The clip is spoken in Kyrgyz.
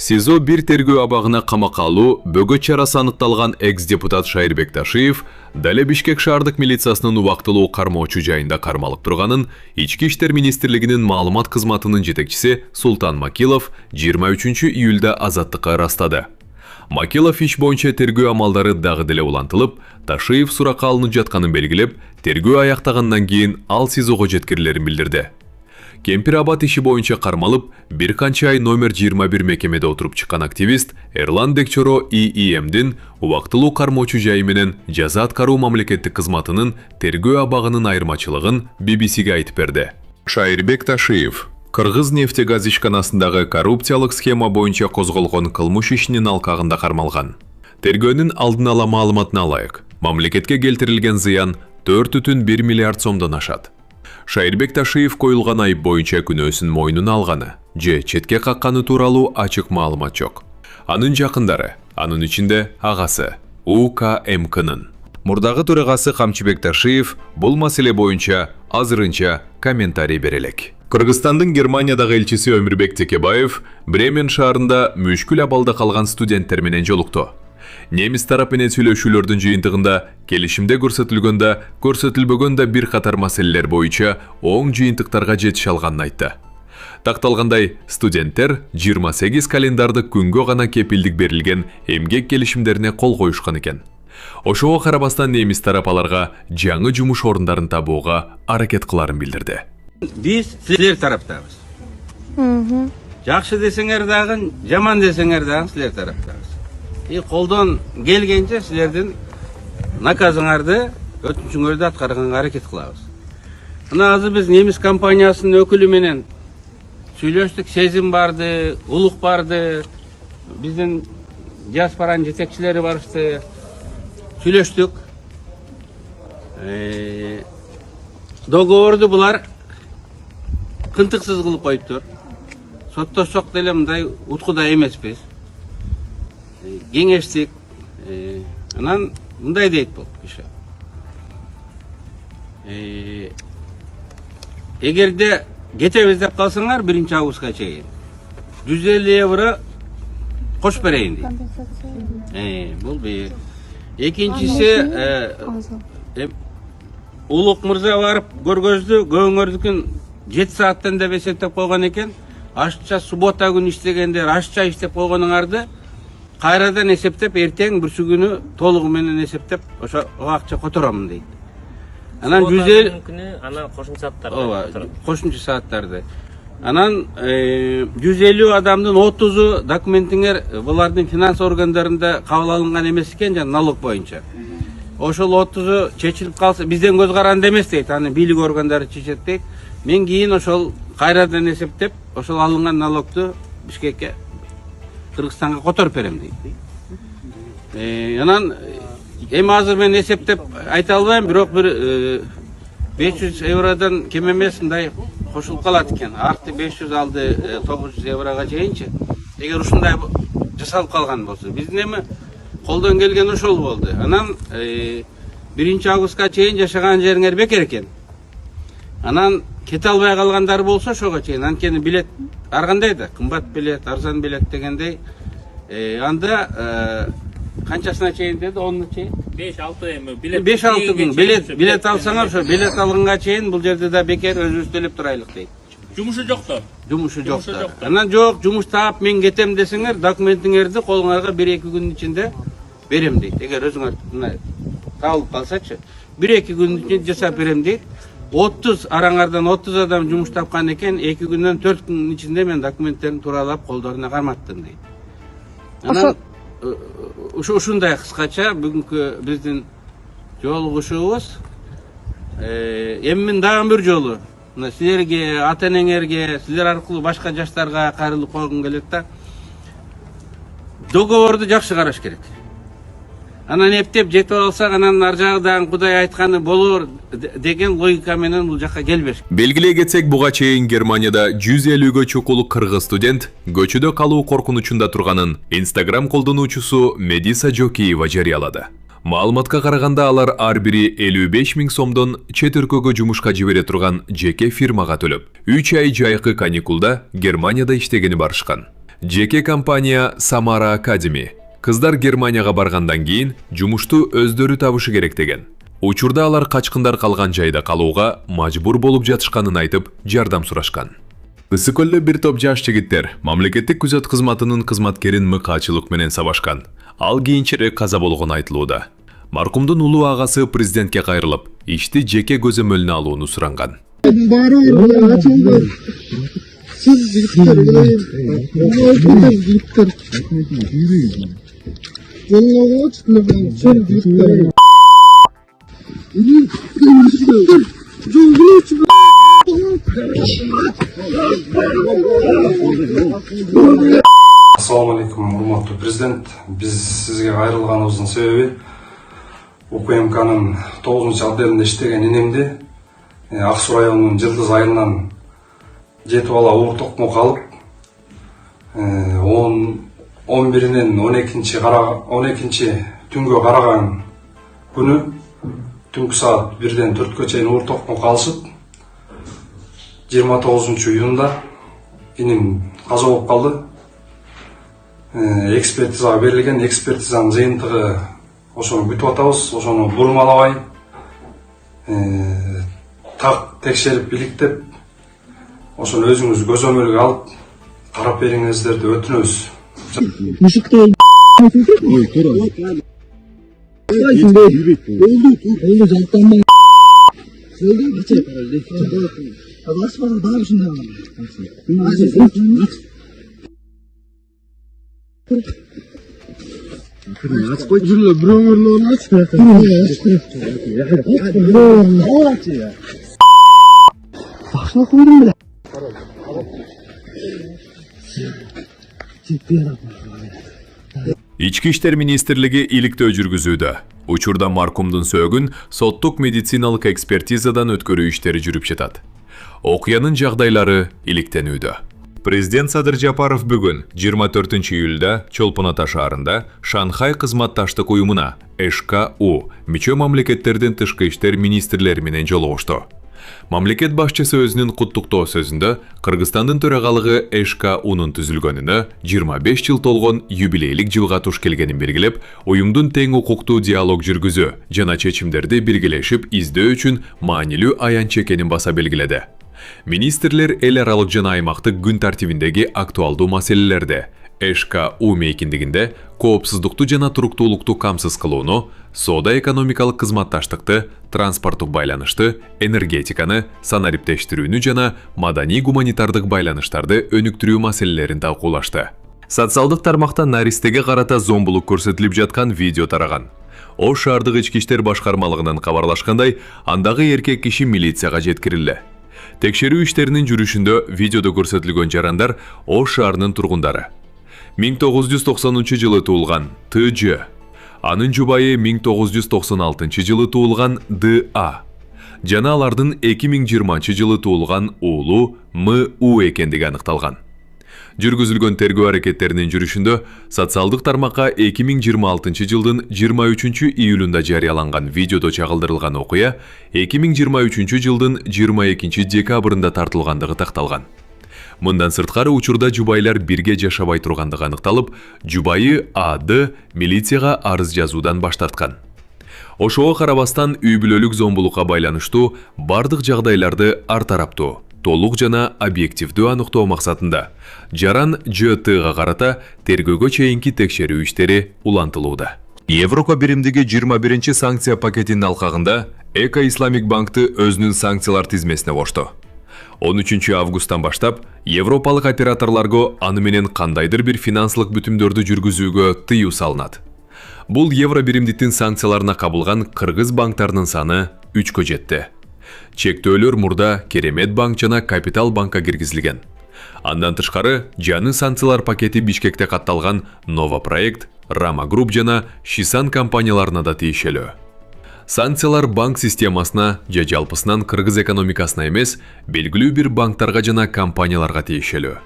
СИЗО бир тергөө абагына камакка алуу бөгөт чарасы аныкталган экс-депутат Шайырбек Ташиев дале Бишкек шаардык милициясынын убактылуу кармоочу жайында кармалып турганын Ички иштер министрлигинин маалымат кызматынын жетекчиси Султан Макилов 23 июлда Азаттыкка ырастады. Макилов иш боюнча тергөө амалдары дагы деле улантылып, Ташиев суракка алынып жатканын белгилеп, тергөө аяктагандан кийин ал СИЗОго жеткирилерин билдирди. Кемпир абад иши боюнча кармалып, бир канча ай номер 21 мекемеде отуруп чыккан активист Эрлан Декчоро ИИМдин убактылуу кармоочу жайы менен жаза аткаруу мамлекеттик кызматынын тергөө абагынын айырмачылыгын BBC-ге айтып берди. Шайырбек Ташиев Кыргыз нефтегаз ишканасындагы коррупциялык схема боюнча козголгон кылмыш ишинин алкагында кармалган. Тергөөнүн алдын ала маалыматына ылайык, мамлекетке келтирилген зыян 4,1 миллиард сомдон ашат. Шайырбек Ташиев коюлган айып боюнча күнөөсүн мойнуна алганы же четке какканы тууралуу ачык маалымат жок. Анын жакындары, анын ичинде агасы УКМКнын мурдагы төрагасы Камчыбек Ташиев бул маселе боюнча азырынча комментарий бере элек. Кыргызстандын Германиядагы элчиси Өмүрбек Текебаев Бремен шаарында мүшкүл абалда калган студенттер менен жолукту. Немис тарап менен сүйлөшүүлөрдүн жыйынтыгында келишимде көрсөтүлбөгөн бир катар маселелер боюнча оң жыйынтыктарга жетише алганын айтты. Такталгандай, студенттер 28 календардык күнгө гана кепилдик берилген эмгек келишимдерине кол коюшкан экен. Ошого карабастан немис тарап аларга жаңы жумуш орундарын табууга аракет кыларын билдирди. Биз силер тараптабыз. Жакшы десеңер дагы, жаман десеңер дагы силер тараптабыз. Колдон келгенче силердин наказыңарды, өтүнүчүңөрдү аткарганга аракет кылабыз. Мына азыр биз немис компаниясынын өкүлү менен сүйлөштүк, сезим барды, улук барды, биздин диаспоранын жетекчилери барышты, сүйлөштүк. Договорду булар кынтыксыз кылып коюптур. Соттошсок деле мындай уткуда эмеспиз. Кеңештик. Анан мындай дейт бул киши. Эгерде кетебиз деп калсаңар 1 августка чейин 150 евро кош берейин дейт. Бул бир. Экинчиси Улук мырза барып көргөздү, көңөрдүкүн 7 сааттан деп эсептеп койгон экен. Ашча суббота күнү иштегендер ашча иштеп койгонуңарды кайрадан эсептеп, эртең бүрсү күнү толугу менен эсептеп, ошо акча которомун дейт. Анан 150 күнү анан кошумча сааттарды. Кошумча сааттарды. Анан 150 адамдын 30-у документиңер булардын финанс органдарында кабыл алынган эмес экен, жана налог боюнча. Ошол 30-у чечилип калса, бизден көз каранды эмес дейт, аны бийлик органдары чечет дейт. Мен кийин ошол кайрадан эсептеп, ошол алынган налогду Бишкекке Кыргызстанга которуп берем дейт. Анан эми азыр мен эсептеп айта албайм, бирок бир 500 евродан кем эмес мындай кошулуп калат экен. Акты 500 алды 900 еврога чейинчи. Эгер ушундай жасалып калган болсо, биздин эми колдон келген ошол болду. Анан 1 августка чейин жашаган жериңер бекер экен. Анан кете албай калгандар болсо ошого чейин, анткени билет ар кандай да, кымбат билет, арзан билет дегендей. Анда канчасына чейин деди, 10 чейин? 5-6 эми билет. 5-6 күн билет алсаңар, ошо билет алганга чейин бул жерде да бекер өзүбүз төлөп турайлык дейт. Жумушу жокто. Жумушу жокто. Анан жок, жумуш таап мен кетем десеңер, документиңерди колуңарга 1-2 күнүн ичинде берем дейт. Эгер өзүңөр мына табылып калсачы, 1-2 күнүн ичинде жасап берем дейт. 30 араңардан 30 адам жумуш тапкан экен, 2 күндөн 4 күнүн ичинде мен документтерин тууралап колдоруна карматтым дейт. Анан ушундай кыскача бүгүнкү биздин жолугушуубуз. Эми мен дагы бир жолу мына силерге, ата-энеңерге, силер аркылуу башка жаштарга кайрылып койгум келет да. Договорду жакшы караш керек. Анан эптеп жетип алсак, анан ар жагыдан Кудай айтканы болор деген логика менен бул жакка келбеш. Белгилей кетсек, буга чейин Германияда 150гө чукул кыргыз студент көчөдө калуу коркунучунда турганын Instagram колдонуучусу Медиса Жокиева жарыялады. Маалыматка караганда алар ар бири 55 000 сомдон чет өлкөгө жумушка жибере турган жеке фирмага төлөп, 3 ай жайкы каникулда Германияда иштегени барышкан. Жеке компания Samara Academy кыздар Германияга баргандан кийин жумушту өздөрү табышы керек деген. Учурда алар качкындар калган жайда калууга мажбур болуп жатышканын айтып, жардам сурашкан. Ысыкөлдө бир топ жаш жигиттер мамлекеттик күзөт кызматынын кызматкерин мыкаачылык менен сабашкан. Ал кийинчерээк каза болгону айтылууда. Маркумдун улуу агасы президентке кайрылып, ишти жеке көзөмөлүнө алууну суранган. Siz jigitler, jigitler. Vallahi çıkmıyor, sen jigitler. Assalamu alaikum, урматтуу президент. Биз сизге кайрылганыбыздын себеби УКМКнын 9-отделинде иштеген инемди Ак Суу районунун Жылдыз айылынан 7 бала оор токмо калып, 11-нен 12-нчи түнгө караган күнү түнкү саат 1-ден 4-кө чейин оор токмо калышып, 29-июнда инем каза болуп калды. Экспертизага берилген, экспертизанын жыйынтыгы ошону күтүп атабыз, ошону бурмалабай, так текшерип иликтеп, ошону өзүңүз көзөмөлгө алып карап бериңиздерди өтүнөбүз. Мышыктay. Ой, тура. Oldu jantanma. Oldu geçe herhalde. Başbaşı daha bir şey var. Aç koy. Bir ömürlü onu aç. Aç ya. Başına koydum bile. Ички иштер министрлиги иликтөө жүргүзүүдө. Учурда маркумдун сөөгүн соттук медициналык экспертизадан өткөрүү иштери жүрүп жатат. Окуянын жагдайлары иликтенүүдө. Президент Садыр Жапаров бүгүн 24-июлда Чолпон Ата шаарында Шанхай кызматташтык уюмуна ШКУ мүчө мамлекеттердин тышкы иштер министрлери менен жолугушту. Мамлекет башчысы өзүнүн куттуктоо сөзүндө Кыргызстандын төрагалыгы ШКУнун түзүлгөнүнө 25 жыл толгон юбилейлик жылга туш келгенин белгилеп, уюмдун тең укуктуу диалог жүргүзүү жана чечимдерди биргелешип издөө үчүн маанилүү аянч экенин баса белгиледи. Министрлер эл аралык жана аймактык күн тартибиндеги актуалдуу маселелерди ШКУ мейкиндигинде коопсуздукту жана туруктуулукту камсыз кылууну, соода-экономикалык кызматташтыкты, транспорттук байланышты, энергетиканы, санариптештирүүнү жана маданий-гуманитардык байланыштарды өнүктүрүү маселелерин талкуулашты. Социалдык тармакта наристеге карата зомбулук көрсөтүлүп жаткан видео тараган. Ош шаардык ички иштер башкармалыгынан кабарлашкандай, андагы эркек киши милицияга жеткирилди. Текшерүү иштеринин жүрүшүндө видеодо көрсөтүлгөн жарандар Ош шаарынын тургундары. 1990 жылы туулган ТЖ, анын жубайы 1996 жылы туулган ДА, жана алардын 2020 жылы туулган уулу МУ экендиги аныкталган. Жүргүзүлгөн тергөө аракеттеринин жүрүшүндө социалдык тармакка 2026 жылдын 23 июлунда жарыяланган видеодо чагылдырылган окуя 2023 жылдын 22 декабрында тартылгандыгы такталган. Мындан сырткары учурда жубайлар бирге жашабай тургандыгы аныкталып, жубайы АД милицияга арыз жазуудан баш тарткан. Ошого карабастан үй бүлөлүк зомбулукка байланыштуу бардык жагдайларды ар тараптуу, толук жана объективдүү аныктоо максатында жаран ЖТга карата тергөөгө чейинки текшерүү иштери улантылууда. Европа биримдиги 21 санкция пакетинин алкагында Эко Исламик банкты өзүнүн санкциялар тизмесине кошту. 13 августтан баштап европалык операторлорго аны менен кандайдыр бир финансылык бүтүмдөрдү жүргүзүүгө тыюу салынат. Бул евро биримдиктин санкцияларына кабылган кыргыз банктарынын саны 3кө жетти. Чектөөлөр мурда Керемет банк жана Капитал банкка киргизилген. Андан тышкары жаңы санкциялар пакети Бишкекте катталган Нова Проект, Рама Групп жана Шисан компанияларына да тийишелүү. Санкциялар банк системасына же жалпысынан кыргыз экономикасына эмес, белгилүү бир банктарга жана компанияларга тийишелүү.